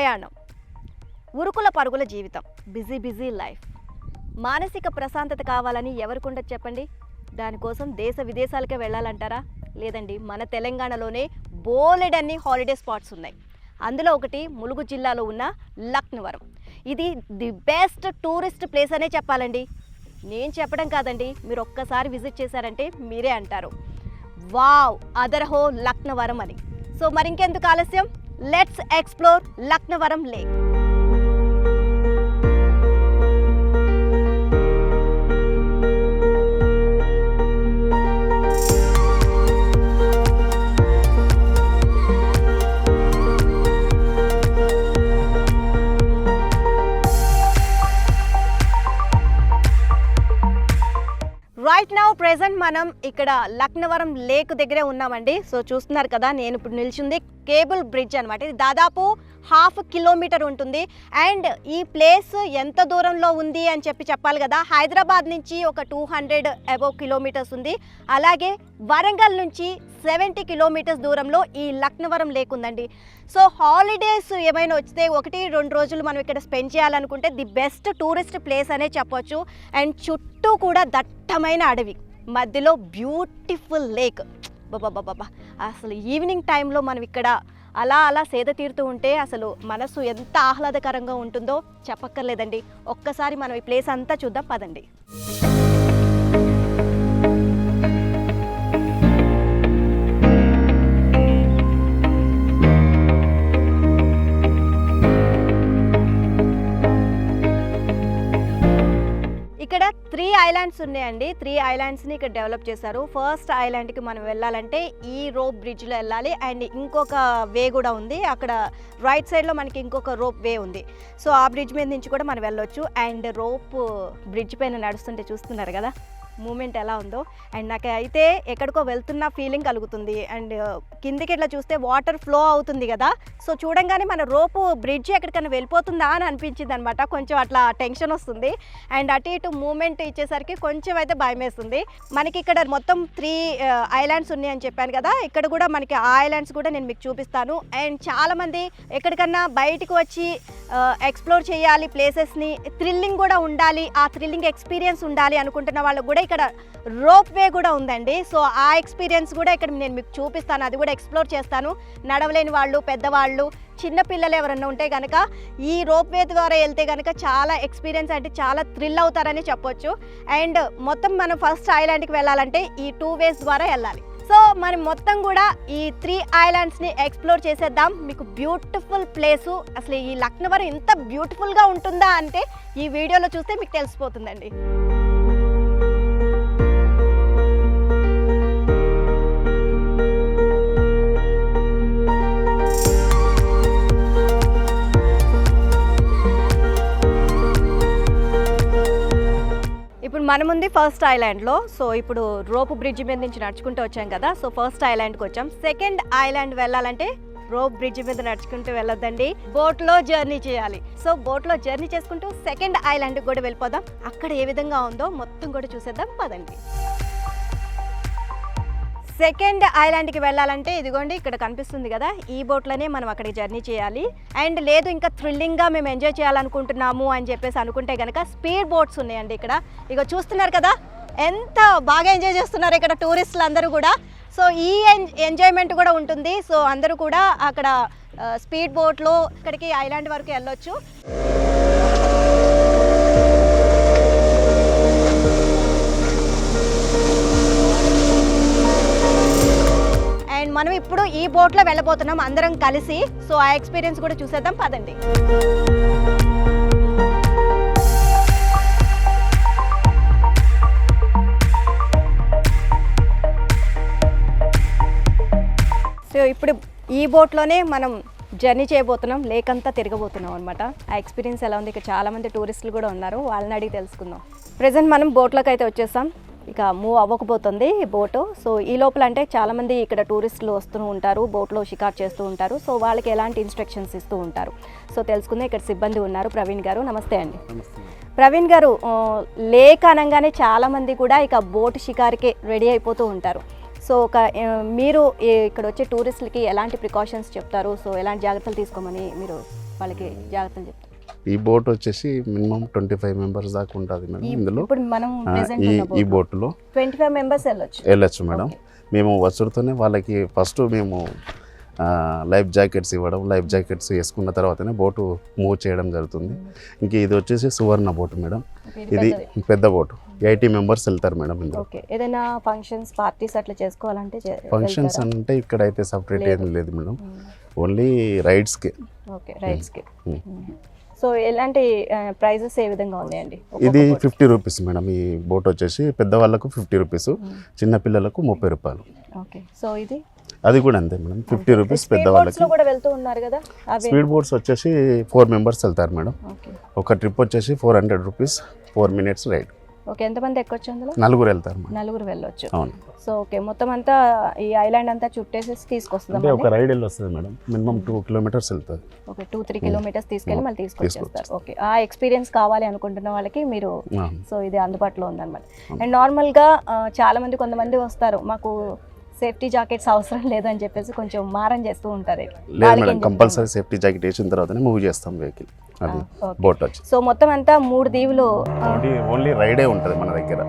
ప్రయాణం, ఉరుకుల పరుగుల జీవితం, బిజీ లైఫ్. మానసిక ప్రశాంతత కావాలని ఎవరికుండదు చెప్పండి? దానికోసం దేశ విదేశాలకే వెళ్ళాలంటారా? లేదండి, మన తెలంగాణలోనే బోలెడన్ని హాలిడే స్పాట్స్ ఉన్నాయి. అందులో ఒకటి ములుగు జిల్లాలో ఉన్న లక్నవరం. ఇది ది బెస్ట్ టూరిస్ట్ ప్లేస్ అనే చెప్పాలండి. నేను చెప్పడం కాదండి, మీరు ఒక్కసారి విజిట్ చేశారంటే మీరే అంటారు, వావ్ అదర్హో లక్నవరం అని. సో మరి ఇంకెందుకు ఆలస్యం, let's explore Laknavaram lake. Right now present మనం ఇక్కడ లక్నవరం లేక్ దగ్గరే ఉన్నామండి. సో చూస్తున్నారు కదా, నేను ఇప్పుడు నిల్చుంది కేబుల్ బ్రిడ్జ్ అనమాట. ఇది దాదాపు 1/2 కిలోమీటర్ ఉంటుంది. అండ్ ఈ ప్లేస్ ఎంత దూరంలో ఉంది అని చెప్పాలి కదా, హైదరాబాద్ నుంచి ఒక 200 అబోవ్ కిలోమీటర్స్ ఉంది. అలాగే వరంగల్ నుంచి 70 కిలోమీటర్స్ దూరంలో ఈ లక్నవరం లేక్ ఉందండి. సో హాలిడేస్ ఏమైనా వస్తే 1-2 రోజులు మనం ఇక్కడ స్పెండ్ చేయాలనుకుంటే ది బెస్ట్ టూరిస్ట్ ప్లేస్ అనే చెప్పొచ్చు. అండ్ చుట్టూ కూడా దట్టమైన అడవి, మధ్యలో బ్యూటిఫుల్ లేక్. బాబా అసలు ఈవినింగ్ టైంలో మనం ఇక్కడ అలా సేద తీరుతూ ఉంటే అసలు మనసు ఎంత ఆహ్లాదకరంగా ఉంటుందో చెప్పక్కర్లేదండి. ఒక్కసారి మనం ఈ ప్లేస్ అంతా చూద్దాం పదండి. ఇక్కడ 3 ఐలాండ్స్ ఉన్నాయండి. 3 ఐలాండ్స్ని ఇక్కడ డెవలప్ చేశారు. ఫస్ట్ ఐలాండ్కి మనం వెళ్ళాలంటే ఈ రోప్ బ్రిడ్జ్లో వెళ్ళాలి. అండ్ ఇంకొక వే కూడా ఉంది, అక్కడ రైట్ సైడ్లో మనకి ఇంకొక రోప్ వే ఉంది. సో ఆ బ్రిడ్జ్ మీద నుంచి కూడా మనం వెళ్ళొచ్చు. అండ్ రోప్ బ్రిడ్జ్ పైన నడుస్తుంటే చూస్తున్నారు కదా మూమెంట్ ఎలా ఉందో. అండ్ నాకు అయితే ఎక్కడికో వెళ్తున్న ఫీలింగ్ కలుగుతుంది. అండ్ కిందికి ఇట్లా చూస్తే వాటర్ ఫ్లో అవుతుంది కదా, సో చూడంగానే మన రోపు బ్రిడ్జ్ ఎక్కడికైనా వెళ్ళిపోతుందా అని అనిపించింది అనమాట. కొంచెం అట్లా టెన్షన్ వస్తుంది. అండ్ అటు ఇటు మూమెంట్ ఇచ్చేసరికి కొంచెం అయితే భయం వేస్తుంది. మనకి ఇక్కడ మొత్తం 3 ఐలాండ్స్ ఉన్నాయని చెప్పాను కదా, ఇక్కడ కూడా మనకి ఆ ఐలాండ్స్ కూడా నేను మీకు చూపిస్తాను. అండ్ చాలామంది ఎక్కడికన్నా బయటకు వచ్చి ఎక్స్ప్లోర్ చేయాలి ప్లేసెస్ని, థ్రిల్లింగ్ కూడా ఉండాలి, ఆ థ్రిల్లింగ్ ఎక్స్పీరియన్స్ ఉండాలి అనుకుంటున్న వాళ్ళకు కూడా ఇక్కడ రోప్ వే కూడా ఉందండి. సో ఆ ఎక్స్పీరియన్స్ కూడా ఇక్కడ నేను మీకు చూపిస్తాను, అది కూడా ఎక్స్ప్లోర్ చేస్తాను. నడవలేని వాళ్ళు, పెద్దవాళ్ళు, చిన్నపిల్లలు ఎవరన్నా ఉంటే కనుక ఈ రోప్ వే ద్వారా వెళ్తే కనుక చాలా ఎక్స్పీరియన్స్ అంటే చాలా థ్రిల్ అవుతారని చెప్పొచ్చు. అండ్ మొత్తం మనం ఫస్ట్ ఐలాండ్కి వెళ్ళాలంటే ఈ 2 వేస్ ద్వారా వెళ్ళాలి. సో మనం మొత్తం కూడా ఈ 3 ఐలాండ్స్ని ఎక్స్ప్లోర్ చేసేద్దాం. మీకు బ్యూటిఫుల్ ప్లేసు, అసలు ఈ లక్నవరం ఇంత బ్యూటిఫుల్గా ఉంటుందా అంటే ఈ వీడియోలో చూస్తే మీకు తెలిసిపోతుందండి. ఇప్పుడు మనం ఉంది ఫస్ట్ ఐలాండ్లో. సో ఇప్పుడు రోప్ బ్రిడ్జ్ మీద నుంచి నడుచుకుంటూ వచ్చాం కదా, సో ఫస్ట్ ఐలాండ్కి వచ్చాం. సెకండ్ ఐలాండ్ వెళ్ళాలంటే రోప్ బ్రిడ్జ్ మీద నడుచుకుంటూ వెళ్ళొద్దండి, బోట్లో జర్నీ చేయాలి. సో బోట్లో జర్నీ చేసుకుంటూ సెకండ్ ఐలాండ్కి కూడా వెళ్ళిపోదాం. అక్కడ ఏ విధంగా ఉందో మొత్తం కూడా చూసేద్దాం పదండి. సెకండ్ ఐలాండ్కి వెళ్ళాలంటే ఇదిగోండి ఇక్కడ కనిపిస్తుంది కదా, ఈ బోట్లోనే మనం అక్కడికి జర్నీ చేయాలి. అండ్ లేదు ఇంకా థ్రిల్లింగ్గా మేము ఎంజాయ్ చేయాలనుకుంటున్నాము అని చెప్పేసి అనుకుంటే కనుక స్పీడ్ బోట్స్ ఉన్నాయండి ఇక్కడ. ఇక చూస్తున్నారు కదా ఎంత బాగా ఎంజాయ్ చేస్తున్నారు ఇక్కడ టూరిస్టులు అందరూ కూడా. సో ఈ ఎంజాయ్మెంట్ కూడా ఉంటుంది. సో అందరూ కూడా అక్కడ స్పీడ్ బోట్లో ఇక్కడికి ఐలాండ్ వరకు వెళ్ళొచ్చు. అండ్ మనం ఇప్పుడు ఈ బోట్లో వెళ్ళబోతున్నాం అందరం కలిసి. సో ఆ ఎక్స్పీరియన్స్ కూడా చూసేద్దాం పదండి. సో ఇప్పుడు ఈ బోట్లోనే మనం జర్నీ చేయబోతున్నాం, లేక్ అంతా తిరగబోతున్నాం అనమాట. ఆ ఎక్స్పీరియన్స్ ఎలా ఉంది, ఇక్కడ చాలామంది టూరిస్టులు కూడా ఉన్నారు, వాళ్ళని అడిగి తెలుసుకుందాం. ప్రజెంట్ మనం బోట్లోకి అయితే వచ్చేసాం. ఇక మూవ్ అవ్వకపోతుంది బోటు. సో ఈ లోపల అంటే చాలామంది ఇక్కడ టూరిస్టులు వస్తూ ఉంటారు, బోట్లో షికార్ చేస్తూ ఉంటారు. సో వాళ్ళకి ఎలాంటి ఇన్స్ట్రక్షన్స్ ఇస్తూ ఉంటారు సో తెలుసుకుందాం. ఇక్కడ సిబ్బంది ఉన్నారు, ప్రవీణ్ గారు. నమస్తే అండి. ప్రవీణ్ గారు, లేక్ అనగానే చాలామంది కూడా ఇక బోటు షికార్కి రెడీ అయిపోతూ ఉంటారు. సో మీరు ఇక్కడ వచ్చే టూరిస్టులకి ఎలాంటి ప్రికాషన్స్ చెప్తారు, సో ఎలాంటి జాగ్రత్తలు తీసుకోమని మీరు వాళ్ళకి జాగ్రత్తలు చెప్తారు. ఈ బోట్ వచ్చేసి మినిమం 25 మెంబర్స్ దాకా ఉంటుంది మేడం. ఇందులో ఇప్పుడు మనం ఈ బోట్లో 25 మెంబర్స్ వెళ్ళొచ్చు మేడం. మేము వస్తువుతోనే వాళ్ళకి ఫస్ట్ మేము లైఫ్ జాకెట్స్ ఇవ్వడం, లైఫ్ జాకెట్స్ వేసుకున్న తర్వాతనే బోటు మూవ్ చేయడం జరుగుతుంది. ఇంక ఇది వచ్చేసి సువర్ణ బోట్ మేడం. ఇది పెద్ద బోటు, 80 మెంబర్స్ వెళ్తారు మేడం ఇందులో. ఏదైనా ఫంక్షన్స్ పార్టీస్ అట్లా చేసుకోవాలంటే ఫంక్షన్స్ అంటే ఇక్కడైతే సపరేట్ ఏం లేదు మేడం, ఓన్లీ రైడ్స్కి. ఓకే, రైడ్స్కి. సో ఎలాంటి ప్రైజెస్ ఏ విధంగా ఉన్నాయండి? ఇది 50 రూపీస్ మేడం. ఈ బోట్ వచ్చేసి పెద్దవాళ్ళకు 50 రూపీస్, చిన్న పిల్లలకు 30 రూపాయలు. ఓకే, సో ఇది అది కూడా అంతే మేడం, 50 రూపీస్ పెద్దవాళ్ళకి. కూడా వెళ్తూ ఉన్నారు కదా. స్పీడ్ బోట్స్ వచ్చేసి 4 మెంబర్స్ వెళ్తారు మేడం. ఒక ట్రిప్ వచ్చేసి 400 రూపీస్, 4 మినిట్స్ రైడ్. ఓకే, ఎంతమంది ఎక్కొచ్చు అందులో? 4 వెళ్తారు మేడం. 4 వెళ్ళొచ్చు. అవును. సో ఓకే, మొత్తం అంతా ఈ ఐలాండ్ అంతా చుట్టేసేసి తీసుకొస్తుంది. అంటే ఒక రైడ్ వెళ్ళి వస్తుంది మేడం, మినిమం 2 కిలోమీటర్స్ వెళ్తుంది. ఓకే, 2-3 కిలోమీటర్స్ తీసుకెళ్ళి మళ్ళీ తీసుకొచ్చేస్తారు. ఓకే, ఆ ఎక్స్పీరియన్స్ కావాలి అనుకుంటున్న వాళ్ళకి మీరు సో ఇది అందుబాటులో ఉందన్నమాట. అండ్ నార్మల్గా చాలా మంది కొంతమంది వస్తారు, మాకు సేఫ్టీ జాకెట్స్ అవసరం లేదని చెప్పేసి కొంచెం మారం చేస్తూ ఉంటారు. లేదు మేడం, కంపల్సరీ సేఫ్టీ జాకెట్ వేసిన తర్వాతనే మూవ్ చేస్తాం వెహికల్. అది బోట్ వచ్చి సో మొత్తం అంతా 3 దీవులు, ఓన్లీ రైడే ఉంటుంది మన దగ్గర.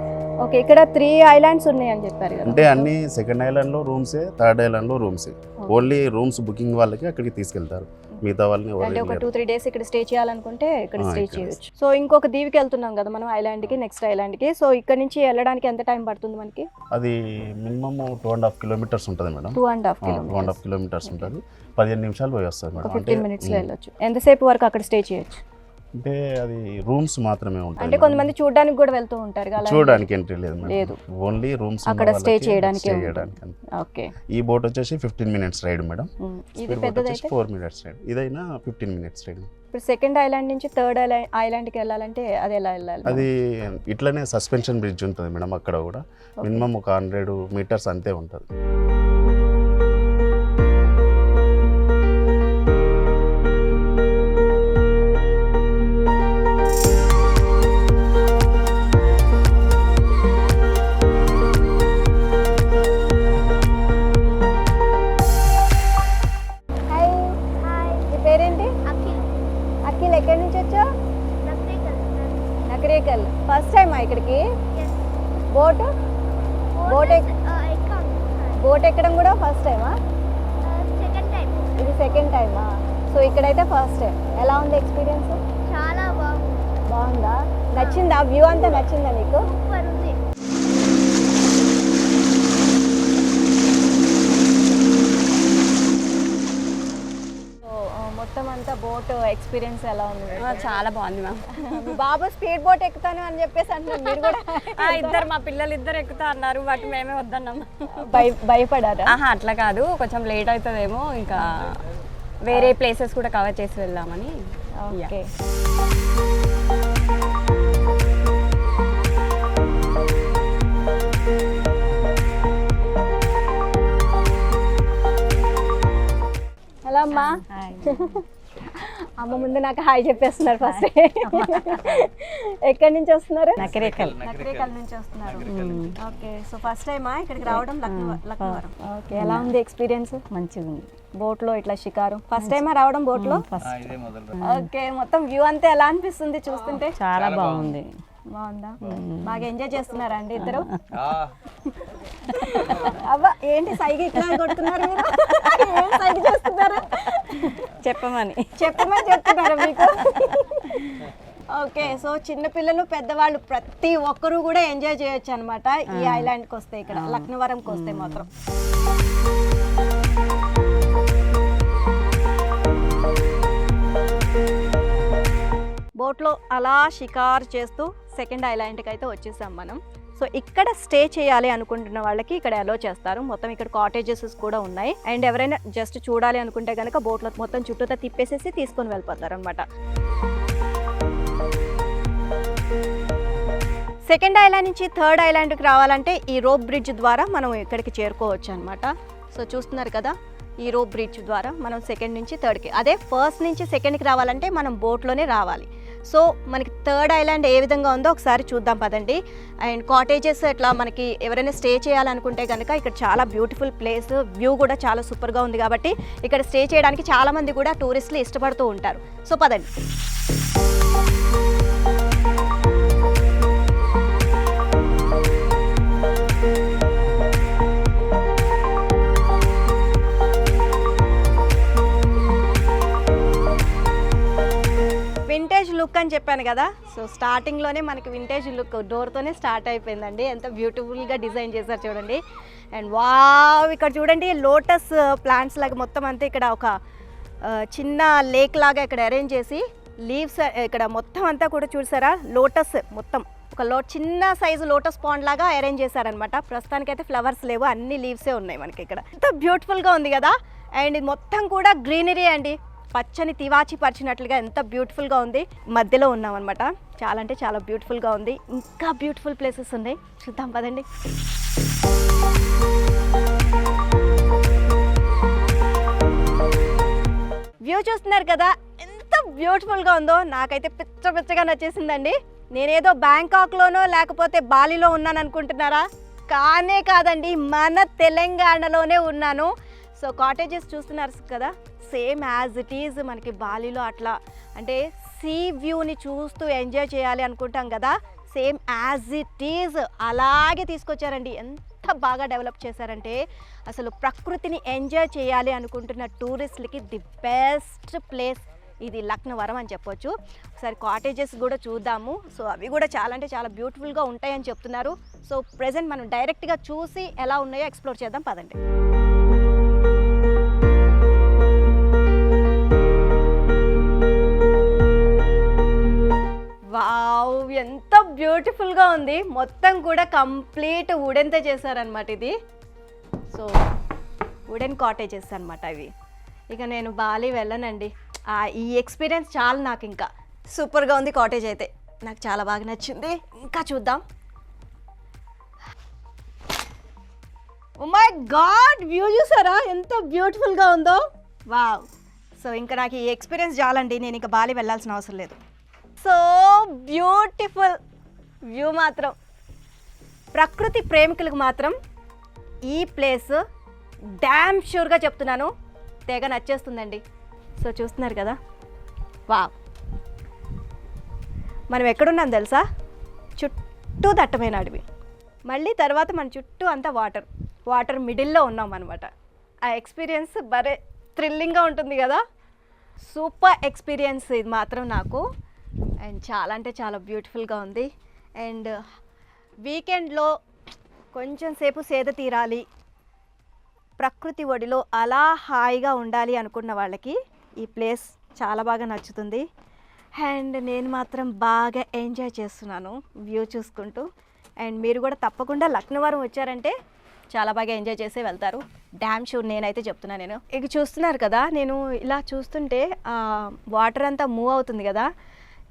ఓకే, ఇక్కడ 3 ఐలాండ్స్ ఉన్నాయని చెప్పారు కదా. అంటే అన్ని సెకండ్ ఐలాండ్లో రూమ్సే, థర్డ్ ఐలాండ్లో రూమ్సే. ఓన్లీ రూమ్స్ బుకింగ్ వాళ్ళకి అక్కడికి తీసుకెళ్తారు, మిగతా వాళ్ళని అంటే ఒక 2-3 డేస్ ఇక్కడ స్టే చేయాలనుకుంటే ఇక్కడ స్టే చేయొచ్చు. సో ఇంకొక దీవికి వెళ్తున్నాం కదా మనం, ఐలాండ్కి, నెక్స్ట్ ఐలాండ్కి. సో ఇక్కడ నుంచి వెళ్ళడానికి ఎంత టైం పడుతుంది మనకి? అది మినిమం 2.5 కిలోమీటర్స్ ఉంటుంది మేడం. 2.5 కిలోమీటర్స్ ఉంటుంది. 15 నిమిషాలు పోయి వస్తుంది మేడం. 15 మినిట్స్లో వెళ్ళొచ్చు. ఎంతసేపు వరకు అక్కడ స్టే చేయొచ్చు? అంటే అది రూమ్స్ మాత్రమే ఉంటాయి. అంటే కొంతమంది చూడడానికి కూడా వెళ్తూ ఉంటారు కదా. చూడడానికి ఎంట్రీ లేదు, ఓన్లీ రూమ్స్ అక్కడ స్టే చేయడానికి. ఓకే, ఈ బోట్ వచ్చేసి 15 మినిట్స్ రైడ్ మేడం. ఇది పెద్దదైతే 4 మినిట్స్ రైడ్, ఇదైనా 15 మినిట్స్ రైడ్. ఇప్పుడు సెకండ్ ఐలాండ్ నుంచి థర్డ్ ఐలాండ్కి వెళ్ళాలంటే అది ఎలా వెళ్ళాలి? అది ఇట్లనే సస్పెన్షన్ బ్రిడ్జ్ ఉంటుంది మేడం. అక్కడ కూడా మినిమం ఒక 100 మీటర్స్ అంతే ఉంటుంది. ఎక్కడి నుంచి వచ్చా? నకరేకల్. ఫస్ట్ టైమా ఇక్కడికి? బోట్ ఎక్కడం కూడా ఫస్ట్ టైమా? ఇది సెకండ్ టైమా? సో ఇక్కడైతే ఫస్ట్ టైం. ఎలా ఉంది ఎక్స్పీరియన్స్? చాలా బాగుందా? నచ్చిందా? వ్యూ అంతా నచ్చిందా నీకు? మొత్తం అంతా బోట్ ఎక్స్పీరియన్స్ ఎలా ఉంది? చాలా బాగుంది మ్యామ్. మీ బాబు స్పీడ్ బోట్ ఎక్కుతాను అని చెప్పేసి అంటున్నారు, మీరు కూడా? ఇద్దరు మా పిల్లలు ఇద్దరు ఎక్కుతా అన్నారు, బట్ మేమే వద్దన్నాం. భయపడారా? అట్లా కాదు, కొంచెం లేట్ అవుతుందేమో, ఇంకా వేరే ప్లేసెస్ కూడా కవర్ చేసి వెళ్దామని. ఓకే, హలో అమ్మా. అమ్మ ముందు నాకు హాయ్ చెప్పేస్తున్నారు ఫస్ట్. ఎక్కడి నుంచి వస్తున్నారు? నకరేకల్ నుంచి వస్తున్నారు. ఓకే, సో ఫస్ట్ టైమా ఇక్కడికి రావడం? లక్నవరం. ఓకే, ఎలా ఉంది ఎక్స్పీరియన్స్? మంచిగా ఉంది. బోట్లో ఇట్లా షికారు ఫస్ట్ టైమా రావడం బోట్లో? ఓకే, మొత్తం వ్యూ అంతా ఎలా అనిపిస్తుంది చూస్తుంటే? చాలా బాగుంది. బాగుందా? బాగా ఎంజాయ్ చేస్తున్నారా అండి ఇద్దరు? అవ్వ ఏంటి సైగ ఇట్లా కొడుతున్నారు మీరు? ఏం సైగ చేస్తున్నారు? చెప్పమని చెప్తున్నారా మీకు? ఓకే, సో చిన్నపిల్లలు పెద్దవాళ్ళు ప్రతి ఒక్కరూ కూడా ఎంజాయ్ చేయొచ్చు అనమాట ఈ ఐలాండ్కి వస్తే, ఇక్కడ లక్నవరంకి వస్తే మాత్రం. బోట్లో అలా షికారు చేస్తూ సెకండ్ ఐలాండ్కి అయితే వచ్చేసాం మనం. సో ఇక్కడ స్టే చేయాలి అనుకుంటున్న వాళ్ళకి ఇక్కడ అలో చేస్తారు. మొత్తం ఇక్కడ కాటేజెస్ కూడా ఉన్నాయి. అండ్ ఎవరైనా జస్ట్ చూడాలి అనుకుంటే కనుక బోట్లో మొత్తం చుట్టూతా తిప్పేసేసి తీసుకొని వెళ్ళిపోతారు అనమాట. సెకండ్ ఐలాండ్ నుంచి థర్డ్ ఐలాండ్కి రావాలంటే ఈ రోప్ బ్రిడ్జ్ ద్వారా మనం ఇక్కడికి చేరుకోవచ్చు అనమాట. సో చూస్తున్నారు కదా, ఈ రోప్ బ్రిడ్జ్ ద్వారా మనం సెకండ్ నుంచి థర్డ్కి, అదే ఫస్ట్ నుంచి సెకండ్కి రావాలంటే మనం బోట్లోనే రావాలి. సో మనకి థర్డ్ ఐలాండ్ ఏ విధంగా ఉందో ఒకసారి చూద్దాం పదండి. అండ్ కాటేజెస్ ఇట్లా మనకి ఎవరైనా స్టే చేయాలనుకుంటే కనుక ఇక్కడ చాలా బ్యూటిఫుల్ ప్లేస్, వ్యూ కూడా చాలా సూపర్గా ఉంది కాబట్టి ఇక్కడ స్టే చేయడానికి చాలామంది కూడా టూరిస్టులు ఇష్టపడుతూ ఉంటారు. సో పదండి. వింటేజ్ లుక్ అని చెప్పాను కదా, సో స్టార్టింగ్లోనే మనకి వింటేజ్ లుక్ డోర్తోనే స్టార్ట్ అయిపోయిందండి. ఎంత బ్యూటిఫుల్గా డిజైన్ చేశారు చూడండి. అండ్ వావ్, ఇక్కడ చూడండి లోటస్ ప్లాంట్స్ లాగా మొత్తం అంతా ఇక్కడ ఒక చిన్న లేక్ లాగా ఇక్కడ అరేంజ్ చేసి లీవ్స్ ఇక్కడ మొత్తం అంతా కూడా చూసారా, లోటస్ మొత్తం ఒక చిన్న సైజు లోటస్ పాండ్ లాగా అరేంజ్ చేశారనమాట. ప్రస్తుతానికైతే ఫ్లవర్స్ లేవు, అన్ని లీవ్సే ఉన్నాయి మనకి ఇక్కడ. ఎంత బ్యూటిఫుల్గా ఉంది కదా. అండ్ ఇది మొత్తం కూడా గ్రీనరీ అండి, పచ్చని తివాచి పరిచినట్లుగా ఎంత బ్యూటిఫుల్గా ఉంది. మధ్యలో ఉన్నాం అనమాట. చాలా అంటే చాలా బ్యూటిఫుల్గా ఉంది. ఇంకా బ్యూటిఫుల్ ప్లేసెస్ ఉన్నాయి, చూద్దాం పదండి. వ్యూ చూస్తున్నారు కదా ఎంత బ్యూటిఫుల్గా ఉందో. నాకైతే పిచ్చగా నచ్చేసిందండి. నేనేదో బ్యాంకాక్లోనో లేకపోతే బాలిలో ఉన్నాను అనుకుంటున్నారా? కానే కాదండి, మన తెలంగాణలోనే ఉన్నాను. సో కాటేజెస్ చూస్తున్నారు కదా, సేమ్ యాజ్ ఇట్ ఈజ్ మనకి బాలిలో అట్లా అంటే సీ వ్యూని చూస్తూ ఎంజాయ్ చేయాలి అనుకుంటాం కదా, సేమ్ యాజ్ ఇట్ ఈజ్ అలాగే తీసుకొచ్చారండి. ఎంత బాగా డెవలప్ చేశారంటే అసలు ప్రకృతిని ఎంజాయ్ చేయాలి అనుకుంటున్న టూరిస్టులకి ది బెస్ట్ ప్లేస్ ఇది లక్నవరం అని చెప్పొచ్చు. ఒకసారి కాటేజెస్ కూడా చూద్దాము. సో అవి కూడా చాలా అంటే చాలా బ్యూటిఫుల్గా ఉంటాయని చెప్తున్నారు. సో ప్రెజెంట్ మనం డైరెక్ట్గా చూసి ఎలా ఉన్నాయో ఎక్స్ప్లోర్ చేద్దాం పదండి. వావ్, ఎంత బ్యూటిఫుల్గా ఉంది. మొత్తం కూడా కంప్లీట్ వుడెన్తో చేశారనమాట ఇది. సో వుడెన్ కాటేజెస్ అనమాట ఇవి. ఇక నేను బాలి వెళ్ళనండి, ఈ ఎక్స్పీరియన్స్ చాలా నాకు. ఇంకా సూపర్గా ఉంది కాటేజ్ అయితే, నాకు చాలా బాగా నచ్చింది. ఇంకా చూద్దాం. ఓ మై గాడ్, వ్యూ చూసారా ఎంత బ్యూటిఫుల్గా ఉందో. వావ్, సో ఇంకా నాకు ఈ ఎక్స్పీరియన్స్ చాలండి, నేను ఇంకా బాలి వెళ్ళాల్సిన అవసరం లేదు. సో బ్యూటిఫుల్ వ్యూ మాత్రం, ప్రకృతి ప్రేమికులకు మాత్రం ఈ ప్లేస్ డ్యామ్ షూర్గా చెప్తున్నాను తెగ నచ్చేస్తుందండి. సో చూస్తున్నారు కదా, వావ్, మనం ఎక్కడున్నాం తెలుసా? చుట్టూ దట్టమైన అడవి, మళ్ళీ తర్వాత మన చుట్టూ అంతా వాటర్ మిడిల్లో ఉన్నాం అనమాట. ఆ ఎక్స్పీరియన్స్ భలే థ్రిల్లింగ్గా ఉంటుంది కదా. సూపర్ ఎక్స్పీరియన్స్ ఇది మాత్రం నాకు. అండ్ చాలా అంటే చాలా బ్యూటిఫుల్గా ఉంది. అండ్ వీకెండ్లో కొంచెం సేపు సేద తీరాలి, ప్రకృతి ఒడిలో అలా హాయిగా ఉండాలి అనుకున్న వాళ్ళకి ఈ ప్లేస్ చాలా బాగా నచ్చుతుంది. అండ్ నేను మాత్రం బాగా ఎంజాయ్ చేస్తున్నాను వ్యూ చూసుకుంటూ. అండ్ మీరు కూడా తప్పకుండా లక్నవరం వచ్చారంటే చాలా బాగా ఎంజాయ్ చేసే వెళ్తారు, డ్యామ్ షూర్ నేనైతే చెప్తున్నాను. నేను ఇక చూస్తున్నారు కదా, నేను ఇలా చూస్తుంటే వాటర్ అంతా మూవ్ అవుతుంది కదా,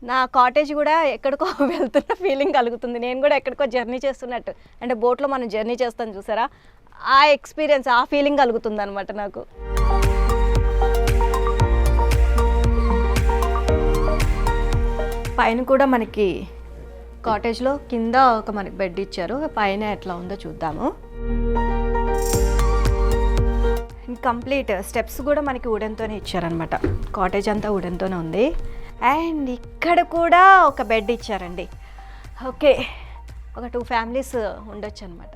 నా కాటేజ్ కూడా ఎక్కడికో వెళ్తున్న ఫీలింగ్ కలుగుతుంది. నేను కూడా ఎక్కడికో జర్నీ చేస్తున్నట్టు, అంటే బోట్లో మనం జర్నీ చేస్తాం చూసారా, ఆ ఎక్స్పీరియన్స్, ఆ ఫీలింగ్ కలుగుతుంది అనమాట నాకు. పైన కూడా మనకి కాటేజ్లో కింద ఒక మనకి బెడ్ ఇచ్చారు, పైన ఎట్లా ఉందో చూద్దాము. కంప్లీట్ స్టెప్స్ కూడా మనకి వుడెన్తోనే ఇచ్చారనమాట. కాటేజ్ అంతా వుడెన్తోనే ఉంది. అండ్ ఇక్కడ కూడా ఒక బెడ్ ఇచ్చారండి. ఓకే, ఒక 2 ఫ్యామిలీస్ ఉండొచ్చు అనమాట.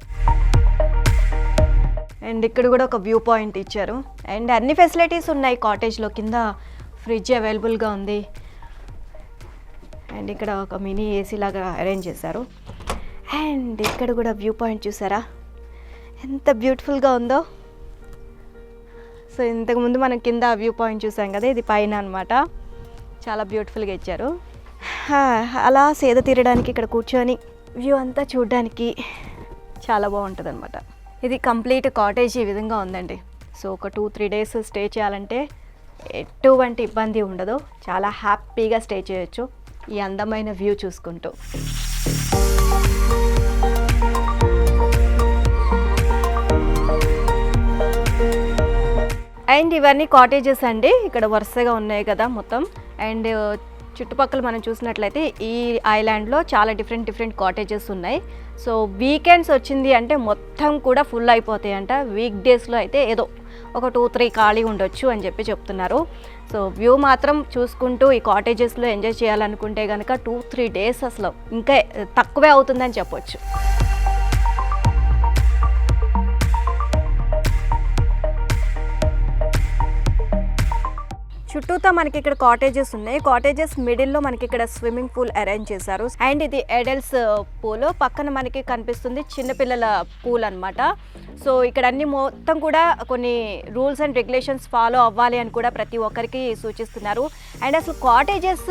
అండ్ ఇక్కడ కూడా ఒక వ్యూ పాయింట్ ఇచ్చారు. అండ్ అన్ని ఫెసిలిటీస్ ఉన్నాయి కాటేజ్లో. కింద ఫ్రిడ్జ్ అవైలబుల్గా ఉంది. అండ్ ఇక్కడ ఒక మినీ ఏసీ లాగా అరేంజ్ చేశారు. అండ్ ఇక్కడ కూడా వ్యూ పాయింట్ చూసారా ఎంత బ్యూటిఫుల్గా ఉందో. సో ఇంతకుముందు మనం కింద వ్యూ పాయింట్ చూసాం కదా, ఇది పైన అనమాట. చాలా బ్యూటిఫుల్గా ఇచ్చారు. అలా సేద తీరడానికి ఇక్కడ కూర్చొని వ్యూ అంతా చూడడానికి చాలా బాగుంటుంది అనమాట. ఇది కంప్లీట్ కాటేజ్ ఈ విధంగా ఉందండి. సో ఒక 2-3 డేస్ స్టే చేయాలంటే ఎటువంటి ఇబ్బంది ఉండదు, చాలా హ్యాపీగా స్టే చేయొచ్చు ఈ అందమైన వ్యూ చూసుకుంటూ. అండ్ ఇవన్నీ కాటేజెస్ అండి, ఇక్కడ వరుసగా ఉన్నాయి కదా మొత్తం. అండ్ చుట్టుపక్కల మనం చూసినట్లయితే ఈ ఐలాండ్లో చాలా డిఫరెంట్ కాటేజెస్ ఉన్నాయి. సో వీకెండ్స్ వచ్చింది అంటే మొత్తం కూడా ఫుల్ అయిపోతాయి అంట. వీక్ డేస్లో అయితే ఏదో ఒక 2-3 ఖాళీ ఉండొచ్చు అని చెప్పి చెప్తున్నారు. సో వ్యూ మాత్రం చూసుకుంటూ ఈ కాటేజెస్లో ఎంజాయ్ చేయాలనుకుంటే కనుక 2-3 డేస్ అసలు ఇంకా తక్కువే అవుతుందని చెప్పొచ్చు. చుట్టూతా మనకి ఇక్కడ కాటేజెస్ ఉన్నాయి. కాటేజెస్ మిడిల్లో మనకి ఇక్కడ స్విమ్మింగ్ పూల్ అరేంజ్ చేశారు. అండ్ ఇది అడల్ట్స్ పూల్, పక్కన మనకి కనిపిస్తుంది చిన్నపిల్లల పూల్ అన్నమాట. సో ఇక్కడ అన్ని మొత్తం కూడా కొన్ని రూల్స్ అండ్ రెగ్యులేషన్స్ ఫాలో అవ్వాలి అని కూడా ప్రతి ఒక్కరికి సూచిస్తున్నారు. అండ్ అసలు కాటేజెస్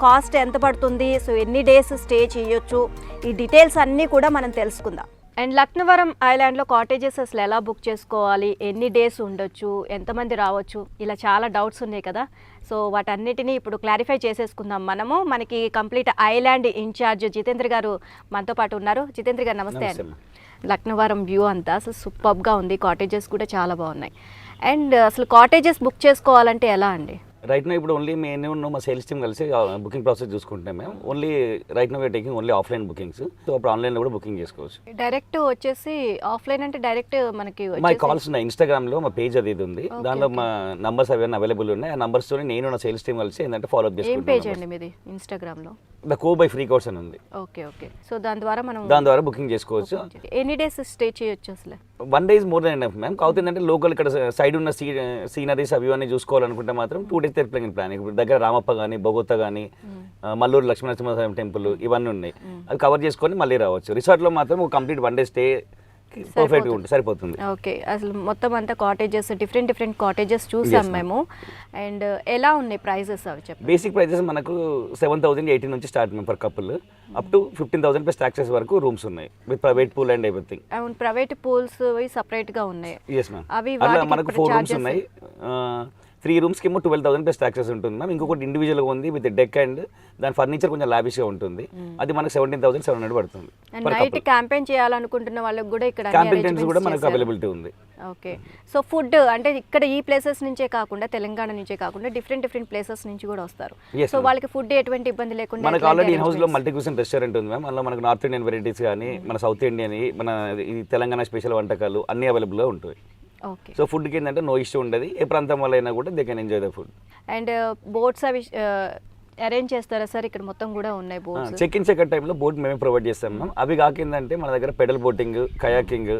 కాస్ట్ ఎంత పడుతుంది, సో ఎన్ని డేస్ స్టే చేయొచ్చు, ఈ డీటెయిల్స్ అన్నీ కూడా మనం తెలుసుకుందాం. అండ్ లక్నవరం ఐలాండ్లో కాటేజెస్ అసలు ఎలా బుక్ చేసుకోవాలి, ఎన్ని డేస్ ఉండొచ్చు, ఎంతమంది రావచ్చు, ఇలా చాలా డౌట్స్ ఉన్నాయి కదా. సో వాటన్నిటిని ఇప్పుడు క్లారిఫై చేసేసుకుందాం మనము. మనకి కంప్లీట్ ఐలాండ్ ఇన్ఛార్జ్ జితేంద్ర గారు మనతో పాటు ఉన్నారు. జితేంద్ర గారు నమస్తే అండి. లక్నవరం వ్యూ అంతా అసలు సూపర్గా ఉంది, కాటేజెస్ కూడా చాలా బాగున్నాయి. అండ్ అసలు కాటేజెస్ బుక్ చేసుకోవాలంటే ఎలా అండి? రైట్ నో ఇప్పుడు ఓన్లీ మేము మా సేల్స్ టీమ్ కలిసి బుకింగ్ ప్రాసెస్ చూసుకుంటాం. మేము only right now we're taking only offline bookings. So అప్పుడు ఆన్లైన్లో కూడా బుకింగ్ చేసుకోవచ్చు. డైరెక్ట్ వచ్చేసి ఆఫ్లైన్ అంటే డైరెక్ట్ మనకి మా కాల్స్ ఉన్నాయి, ఇన్స్టాగ్రామ్లో మా పేజ్ అది ఉంది, దానిలో మా నంబర్స్ అవన్నీ అవైలబుల్ ఉన్నాయి. ఆ నంబర్స్ తో నేను నా సేల్స్ టీమ్ కలిసి ఏంటంటే ఫాలో అప్ చేసుకుంటాం. ఏం పేజ్ అండి మీది ఇన్స్టాగ్రామ్లో? The co by free course అని ఉంది. ఓకే. సో దాని ద్వారా బుకింగ్ చేసుకోవచ్చు. ఎన్ని డేస్ స్టే చేయొచ్చు అసలు? 1 day more than enough ma'am. కాకపోతే ఏంటంటే లోకల్ ఇక్కడ సైడ్ ఉన్న సీనరీస్ అవి అన్నీ చూసుకోవాలనుకుంటే మాత్రం 2 days తెరపలేని ప్లాన్. ఇప్పుడు దగ్గర రామప్ప కానీ, బొగొత్త కానీ, మల్లూరు లక్ష్మీనరసింహస్వామి టెంపుల్ ఇవన్నీ ఉన్నాయి. అవి కవర్ చేసుకొని మళ్ళీ రావచ్చు. రిసార్ట్లో మాత్రం ఒక కంప్లీట్ 1 day స్టే పర్ఫెక్ట్గా ఉంటుంది, సరిపోతుంది. ఓకే. అసలు మొత్తం అంతా కాటేజెస్ డిఫరెంట్ కాటేజెస్ చూసాం మేము. అండ్ ఎలా ఉన్నాయి ప్రైజెస్ అవి చెప్పండి. బేసిక్ ప్రైజెస్ మనకు 7,018 నుంచి start per couple up to 15,000 plus taxes వరకు రూమ్స్ ఉన్నాయి with private pool and everything. అవును, ప్రైవేట్ పూల్స్ సపరేట్ గా ఉన్నాయి. Yes ma'am. అలా మనకు 4 రూమ్స్ ఉన్నాయి. 3 రూమ్స్కి ఏమో 12,000 ప్లస్ టాక్సెస్ ఉంటుంది మ్యామ్. ఇంకొకటి ఇండివిజువల్గా ఉంది విత్ డెక్ అండ్ దాని ఫర్నిచర్ కొంచెం లావిష్గా ఉంటుంది. అది మనకు 17,700 పడుతుంది. నైట్ క్యాంపెయిన్ చేయాలనుకుంటున్న వాళ్ళకి కూడా ఇక్కడ క్యాంపింగ్ టెంట్స్ కూడా మనకు అవైలబిలిటీ ఉంది. ఓకే. సో ఫుడ్ అంటే ఇక్కడ ఈ ప్లేసెస్ నుంచే కాకుండా తెలంగాణ నుంచే కాకుండా డిఫరెంట్ ప్లేసెస్ నుంచి కూడా వస్తారు. సో వాళ్ళకి ఫుడ్ ఎటువంటి ఇబ్బంది లేకుండా మనకు ఆల్రెడీ ఇన్ హౌస్ లో మల్టీ క్యూజిన్ రెస్టారెంట్ ఉంది మ్యామ్. అందులో మనకు నార్త్ ఇండియన్ వెరైటీస్ కానీ, మన సౌత్ ఇండియన్, మన ఈ తెలంగాణ స్పెషల్ వంటకాలు అన్ని అవైలబుల్గా ఉంటాయి. ఓకే. సో ఫుడ్కి ఏంటంటే నో ఇష్యూ ఉండదు. ఏ ప్రాంతం వల్ల అయినా కూడా they can enjoy the food. And boats అవి అరేంజ్ చేస్తారా సార్? ఇక్కడ మొత్తం కూడా ఉన్నాయి బోట్స్. చెక్ ఇన్ చెక్ టైంలో బోట్ మేమే ప్రొవైడ్ చేస్తాం మ్యామ్. అవి కాకిందంటే మన దగ్గర pedal boating, kayaking,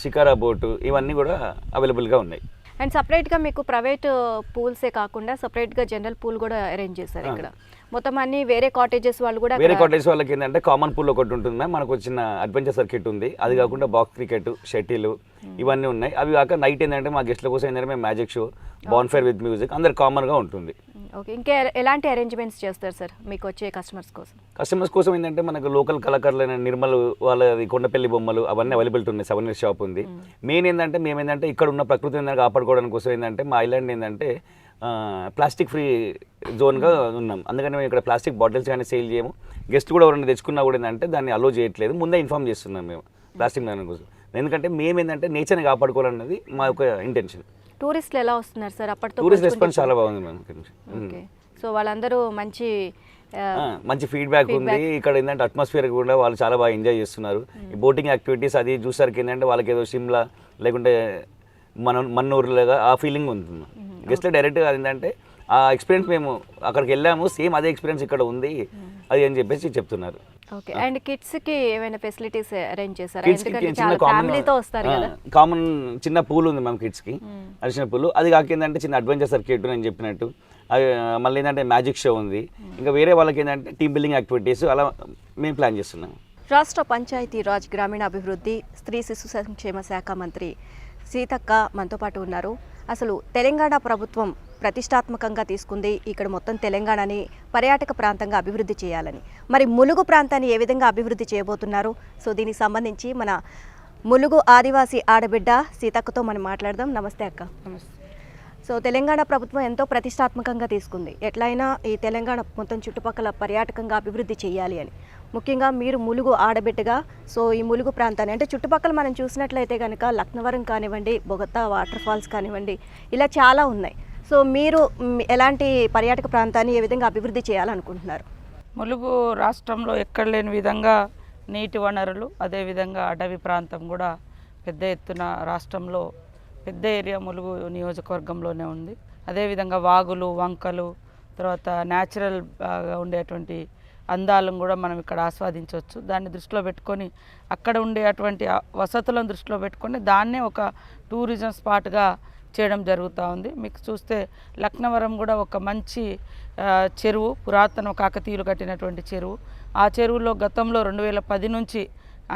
shikara boat ఇవన్నీ కూడా అవైలబుల్గా ఉన్నాయి. అండ్ సపరేట్గా మీకు ప్రైవేట్ పూల్సే కాకుండా సపరేట్గా జనరల్ పూల్ కూడా అరేంజ్ చేస్తారు ఇక్కడ. మొత్తం అన్ని వేరే కాటేజెస్ వాళ్ళు కూడా, వేరే కాటేజెస్ వాళ్ళకి ఏంటంటే కామన్ పూల్ ఒకటి ఉంటుంది మ్యామ్. మనకు వచ్చిన అడ్వెంచర్ సర్కిట్ ఉంది. అది కాకుండా బాక్స్ క్రికెట్, షటిల్ ఇవన్నీ ఉన్నాయి. అవి కాక నైట్ ఏంటంటే మా గెస్ట్ల కోసం ఏంటంటే మేము magic show, bonfire with music అందరు కామన్గా ఉంటుంది. ఓకే. ఇంకా ఎలాంటి అరేంజ్మెంట్స్ చేస్తారు సార్ మీకు వచ్చే కస్టమర్స్ కోసం? కస్టమర్స్ కోసం ఏంటంటే మనకు లోకల్ కళాకారులైన నిర్మల్ వాళ్ళది కొండపల్లి బొమ్మలు అవన్నీ అవైలబిలిటీ ఉన్నాయి. సవనీర్ షాప్ ఉంది. మెయిన్ ఏంటంటే మేమేంటంటే ఇక్కడ ఉన్న ప్రకృతి ఏంటంటే కాపాడుకోవడానికి కోసం ఏంటంటే మా ఐలాండ్ ఏంటంటే ప్లాస్టిక్ ఫ్రీ జోన్గా ఉన్నాం. అందుకని మేము ఇక్కడ ప్లాస్టిక్ బాటిల్స్ కానీ సేల్ చేయము. గెస్ట్ కూడా ఎవరైనా తెచ్చుకున్నా కూడా ఏంటంటే దాన్ని అలో చేయట్లేదు. ముందే ఇన్ఫార్మ్ చేస్తున్నాం మేము ప్లాస్టిక్ దాని కోసం. ఎందుకంటే మేము ఏంటంటే నేచర్ని కాపాడుకోవాలన్నది మా యొక్క ఇంటెన్షన్. టూరిస్టులు ఎలా వస్తున్నారు సార్? అప్పటితో టూరిస్ట్ రెస్పాన్స్ చాలా బాగుంది మ్యామ్. ఓకే. సో వాళ్ళందరూ మంచి ఫీడ్బ్యాక్ ఉంది. ఇక్కడ ఏంటంటే అట్మాస్ఫియర్ కూడా వాళ్ళు చాలా బాగా ఎంజాయ్ చేస్తున్నారు. ఈ బోటింగ్ యాక్టివిటీస్ అది చూసరికి ఏంటంటే వాళ్ళకి ఏదో సిమ్లా లేకుంటే మన్నూరులాగా ఆ ఫీలింగ్ ఉంటుంది. గెస్ట్ డైరెక్ట్గా ఏంటంటే ఆ ఎక్స్పీరియన్స్ మేము అక్కడికి వెళ్ళాము, సేమ్ అదే ఎక్స్పీరియన్స్ ఇక్కడ ఉంది అది అని చెప్పేసి చెప్తున్నారు. ఓకే. అండ్ కిడ్స్ కి ఏమైనా ఫెసిలిటీస్ అరేంజ్ చేశారా? ఎందుకంటే చాలా ఫ్యామిలీతో వస్తారు కదా. కామన్ చిన్న పూల్ ఉంది మ్యామ్ కిడ్స్కి, అడిషనల్ పూల్. అది కాక ఏంటంటే చిన్న అడ్వెంచర్ సర్కిట్ నేను చెప్పినట్టు. అది మళ్ళీ ఏంటంటే మ్యాజిక్ షో ఉంది. ఇంకా వేరే వాళ్ళకి ఏంటంటే టీమ్ బిల్డింగ్ యాక్టివిటీస్ అలా మేము ప్లాన్ చేస్తున్నాం. రాష్ట్ర పంచాయతీరాజ్ గ్రామీణాభివృద్ధి స్త్రీ శిశు సంక్షేమ శాఖ మంత్రి సీతక్క మనతో పాటు ఉన్నారు. అసలు తెలంగాణ ప్రభుత్వం ప్రతిష్టాత్మకంగా తీసుకుంది ఇక్కడ మొత్తం తెలంగాణని పర్యాటక ప్రాంతంగా అభివృద్ధి చేయాలని. మరి ములుగు ప్రాంతాన్ని ఏ విధంగా అభివృద్ధి చేయబోతున్నారు? సో దీనికి సంబంధించి మన ములుగు ఆదివాసీ ఆడబిడ్డ సీతక్కతో మనం మాట్లాడదాం. నమస్తే అక్క. నమస్తే. సో తెలంగాణ ప్రభుత్వం ఎంతో ప్రతిష్టాత్మకంగా తీసుకుంది, ఎట్లయినా ఈ తెలంగాణ మొత్తం చుట్టుపక్కల పర్యాటకంగా అభివృద్ధి చేయాలి అని. ముఖ్యంగా మీరు ములుగు ఆడబిడ్డగా సో ఈ ములుగు ప్రాంతాన్ని అంటే చుట్టుపక్కల మనం చూసినట్లయితే కనుక లక్నవరం కానివ్వండి, బొగతా వాటర్ ఫాల్స్ కానివ్వండి, ఇలా చాలా ఉన్నాయి. సో మీరు ఎలాంటి పర్యాటక ప్రాంతాన్ని ఏ విధంగా అభివృద్ధి చేయాలనుకుంటున్నారు? ములుగు రాష్ట్రంలో ఎక్కడ లేని విధంగా నీటి వనరులు, అదేవిధంగా అడవి ప్రాంతం కూడా పెద్ద ఎత్తున రాష్ట్రంలో పెద్ద ఏరియా ములుగు నియోజకవర్గంలోనే ఉంది. అదేవిధంగా వాగులు, వంకలు, తర్వాత న్యాచురల్గా ఉండేటువంటి అందాలను కూడా మనం ఇక్కడ ఆస్వాదించవచ్చు. దాన్ని దృష్టిలో పెట్టుకొని అక్కడ ఉండేటువంటి వసతులను దృష్టిలో పెట్టుకొని దాన్నే ఒక టూరిజం స్పాట్గా చేయడం జరుగుతూ ఉంది. మీకు చూస్తే లక్నవరం కూడా ఒక మంచి చెరువు, పురాతన కాకతీయులు కట్టినటువంటి చెరువు. ఆ చెరువులో గతంలో 2010 నుంచి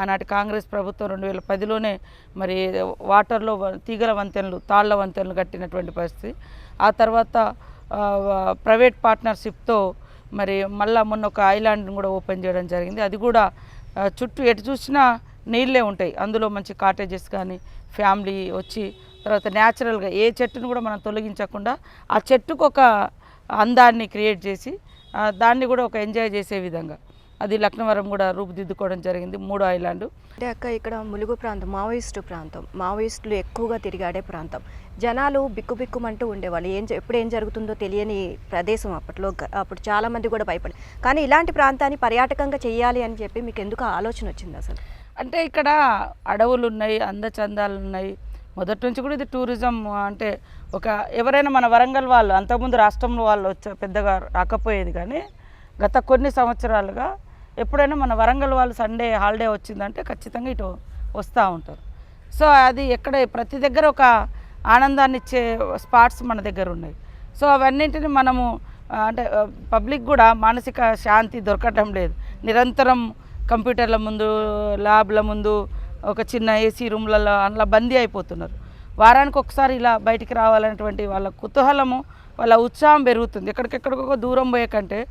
ఆనాటి కాంగ్రెస్ ప్రభుత్వం 2010లోనే మరి వాటర్లో తీగల వంతెనలు, తాళ్ల వంతెనలు కట్టినటువంటి పరిస్థితి. ఆ తర్వాత ప్రైవేట్ పార్ట్నర్షిప్తో మరి మళ్ళా మొన్న ఒక ఐలాండ్ని కూడా ఓపెన్ చేయడం జరిగింది. అది కూడా చుట్టూ ఎటు చూసినా నీళ్ళే ఉంటాయి. అందులో మంచి కాటేజెస్ కానీ ఫ్యామిలీ వచ్చి తర్వాత న్యాచురల్గా ఏ చెట్టును కూడా మనం తొలగించకుండా ఆ చెట్టుకు ఒక అందాన్ని క్రియేట్ చేసి దాన్ని కూడా ఒక ఎంజాయ్ చేసే విధంగా అది లక్నవరం కూడా రూపుదిద్దుకోవడం జరిగింది. 3 ఐలాండ్. అంటే అక్క ఇక్కడ ములుగు ప్రాంతం మావోయిస్టు ప్రాంతం, మావోయిస్టులు ఎక్కువగా తిరిగాడే ప్రాంతం. జనాలు బిక్కుబిక్కుమంటూ ఉండేవాళ్ళు. ఎప్పుడు ఏం జరుగుతుందో తెలియని ప్రదేశం అప్పట్లో. అప్పుడు చాలామంది కూడా భయపడి, కానీ ఇలాంటి ప్రాంతాన్ని పర్యాటకంగా చేయాలి అని చెప్పి మీకు ఎందుకు ఆలోచన వచ్చింది అసలు? అంటే ఇక్కడ అడవులు ఉన్నాయి, అందచందాలు ఉన్నాయి. మొదటి నుంచి కూడా ఇది టూరిజం. అంటే ఒక ఎవరైనా మన వరంగల్ వాళ్ళు, అంతకుముందు రాష్ట్రంలో వాళ్ళు పెద్దగా రాకపోయేది, కానీ గత కొన్ని సంవత్సరాలుగా ఎప్పుడైనా మన వరంగల్ వాళ్ళు సండే హాలిడే వచ్చిందంటే ఖచ్చితంగా ఇటు వస్తూ ఉంటారు. సో అది ఎక్కడ ప్రతి దగ్గర ఒక ఆనందాన్ని ఇచ్చే స్పాట్స్ మన దగ్గర ఉన్నాయి. సో అవన్నింటిని మనము అంటే పబ్లిక్ కూడా మానసిక శాంతి దొరకటం లేదు. నిరంతరం కంప్యూటర్ల ముందు, ల్యాబ్ల ముందు, ఒక చిన్న ఏసీ రూమ్లలో అలా బందీ అయిపోతున్నారు. వారానికి ఒకసారి ఇలా బయటికి రావాలనేటువంటి వాళ్ళ కుతూహలము, వాళ్ళ ఉత్సాహం పెరుగుతుంది. ఎక్కడికెక్కడికో దూరం పోయే కంటే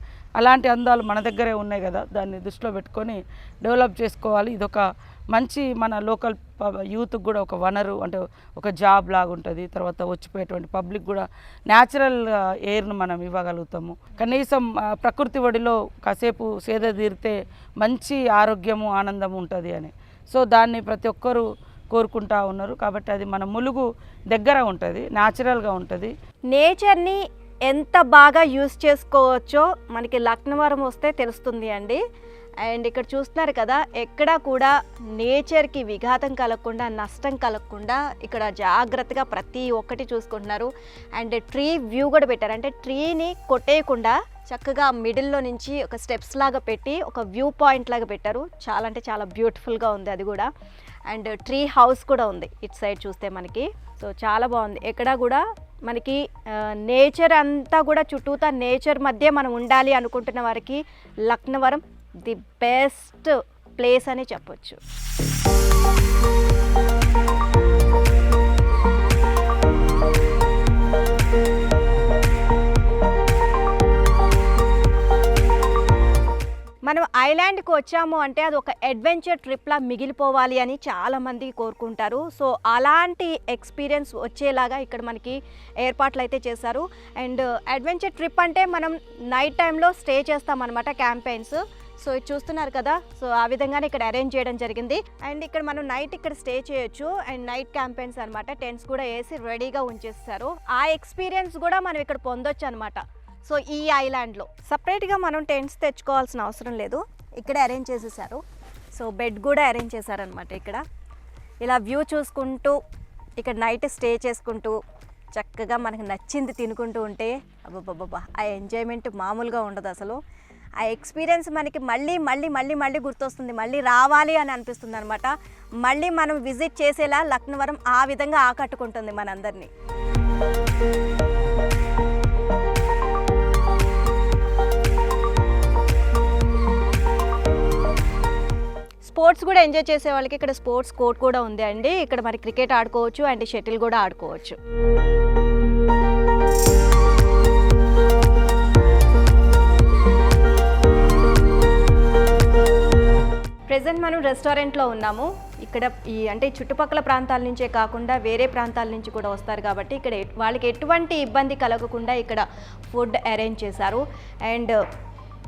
అలాంటి అందాలు మన దగ్గరే ఉన్నాయి కదా, దాన్ని దృష్టిలో పెట్టుకొని డెవలప్ చేసుకోవాలి. ఇదొక మంచి మన లోకల్ యూత్కి కూడా ఒక వనరు, అంటే ఒక జాబ్ లాగా ఉంటుంది. తర్వాత వచ్చిపోయేటువంటి పబ్లిక్ కూడా న్యాచురల్ ఎయిర్ను మనం ఇవ్వగలుగుతాము. కనీసం ప్రకృతి ఒడిలో కాసేపు సేద తీరితే మంచి ఆరోగ్యము, ఆనందము ఉంటుంది అని. సో దాన్ని ప్రతి ఒక్కరూ కోరుకుంటా ఉన్నారు. కాబట్టి అది మన ములుగు దగ్గర ఉంటుంది, న్యాచురల్గా ఉంటుంది. నేచర్ని ఎంత బాగా యూస్ చేసుకోవచ్చో మనకి లక్నవరం వస్తే తెలుస్తుంది అండి. అండ్ ఇక్కడ చూస్తున్నారు కదా, ఎక్కడా కూడా నేచర్కి విఘాతం కలగకుండా, నష్టం కలగకుండా ఇక్కడ జాగ్రత్తగా ప్రతి ఒక్కటి చూసుకుంటున్నారు. అండ్ ట్రీ వ్యూ కూడా పెట్టారు. అంటే ట్రీని కొట్టేయకుండా చక్కగా మిడిల్లో నుంచి ఒక స్టెప్స్ లాగా పెట్టి ఒక వ్యూ పాయింట్ లాగా పెట్టారు. చాలా అంటే చాలా బ్యూటిఫుల్గా ఉంది అది కూడా. అండ్ ట్రీ హౌస్ కూడా ఉంది ఇటు సైడ్ చూస్తే మనకి. సో చాలా బాగుంది. ఎక్కడా కూడా మనకి నేచర్ అంతా కూడా చుట్టూతా నేచర్ మధ్య మనం ఉండాలి అనుకుంటున్న వారికి లక్నవరం ది బెస్ట్ ప్లేస్ అని చెప్పొచ్చు. మనం ఐలాండ్కి వచ్చాము అంటే అది ఒక అడ్వెంచర్ ట్రిప్లా మిగిలిపోవాలి అని చాలామంది కోరుకుంటారు. సో అలాంటి ఎక్స్పీరియన్స్ వచ్చేలాగా ఇక్కడ మనకి ఏర్పాట్లు అయితే చేశారు. అండ్ అడ్వెంచర్ ట్రిప్ అంటే మనం నైట్ టైంలో స్టే చేస్తామన్నమాట, క్యాంపెయిన్స్. సో ఇది చూస్తున్నారు కదా, సో ఆ విధంగానే ఇక్కడ అరేంజ్ చేయడం జరిగింది. అండ్ ఇక్కడ మనం నైట్ ఇక్కడ స్టే చేయొచ్చు. అండ్ నైట్ క్యాంపెయిన్స్ అనమాట, టెంట్స్ కూడా వేసి రెడీగా ఉంచేస్తారు. ఆ ఎక్స్పీరియన్స్ కూడా మనం ఇక్కడ పొందొచ్చు అనమాట. సో ఈ ఐలాండ్లో సపరేట్గా మనం టెంట్స్ తెచ్చుకోవాల్సిన అవసరం లేదు, ఇక్కడే అరేంజ్ చేసేసారు. సో బెడ్ కూడా అరేంజ్ చేశారనమాట. ఇక్కడ ఇలా వ్యూ చూసుకుంటూ ఇక్కడ నైట్ స్టే చేసుకుంటూ చక్కగా మనకు నచ్చింది తినుకుంటూ ఉంటే అబ్బబ్బబ్బా, ఆ ఎంజాయ్మెంట్ మామూలుగా ఉండదు అసలు. ఆ ఎక్స్పీరియన్స్ మనకి మళ్ళీ మళ్ళీ మళ్ళీ మళ్ళీ గుర్తొస్తుంది, మళ్ళీ రావాలి అని అనిపిస్తుంది అనమాట. మళ్ళీ మనం విజిట్ చేసేలా లక్నవరం ఆ విధంగా ఆకట్టుకుంటుంది మనందరినీ. స్పోర్ట్స్ కూడా ఎంజాయ్ చేసే వాళ్ళకి ఇక్కడ స్పోర్ట్స్ కోర్ట్ కూడా ఉంది అండి. ఇక్కడ మరి క్రికెట్ ఆడుకోవచ్చు అండ్ షటిల్ కూడా ఆడుకోవచ్చు. ప్రెజెంట్ మనం రెస్టారెంట్లో ఉన్నాము. ఇక్కడ అంటే చుట్టుపక్కల ప్రాంతాల నుంచే కాకుండా వేరే ప్రాంతాల నుంచి కూడా వస్తారు కాబట్టి ఇక్కడ వాళ్ళకి ఎటువంటి ఇబ్బంది కలగకుండా ఇక్కడ ఫుడ్ అరేంజ్ చేశారు. అండ్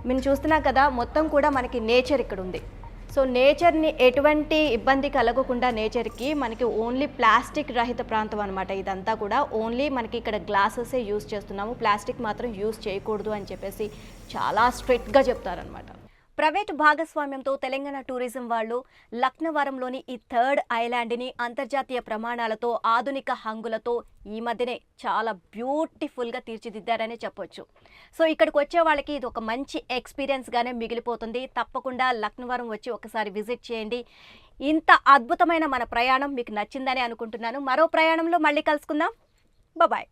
మేము చూస్తున్నాం కదా, మొత్తం కూడా మనకి నేచర్ ఇక్కడ ఉంది. సో నేచర్ని ఎటువంటి ఇబ్బంది కలగకుండా నేచర్కి మనకి ఓన్లీ ప్లాస్టిక్ రహిత ప్రాంతం అనమాట ఇదంతా కూడా. ఓన్లీ మనకి ఇక్కడ గ్లాసెసే యూస్ చేస్తున్నాము, ప్లాస్టిక్ మాత్రం యూస్ చేయకూడదు అని చెప్పేసి చాలా స్ట్రిక్ట్గా చెప్తారనమాట. ప్రైవేటు భాగస్వామ్యంతో తెలంగాణ టూరిజం వాళ్ళు లక్నవరంలోని ఈ థర్డ్ ఐలాండ్ని అంతర్జాతీయ ప్రమాణాలతో ఆధునిక హంగులతో ఈ మధ్యనే చాలా బ్యూటిఫుల్గా తీర్చిదిద్దారనే చెప్పొచ్చు. సో ఇక్కడికి వచ్చే వాళ్ళకి ఇది ఒక మంచి ఎక్స్పీరియన్స్గానే మిగిలిపోతుంది. తప్పకుండా లక్నవరం వచ్చి ఒకసారి విజిట్ చేయండి. ఇంత అద్భుతమైన మన ప్రయాణం మీకు నచ్చిందని అనుకుంటున్నాను. మరో ప్రయాణంలో మళ్ళీ కలుసుకుందాం. బాయ్.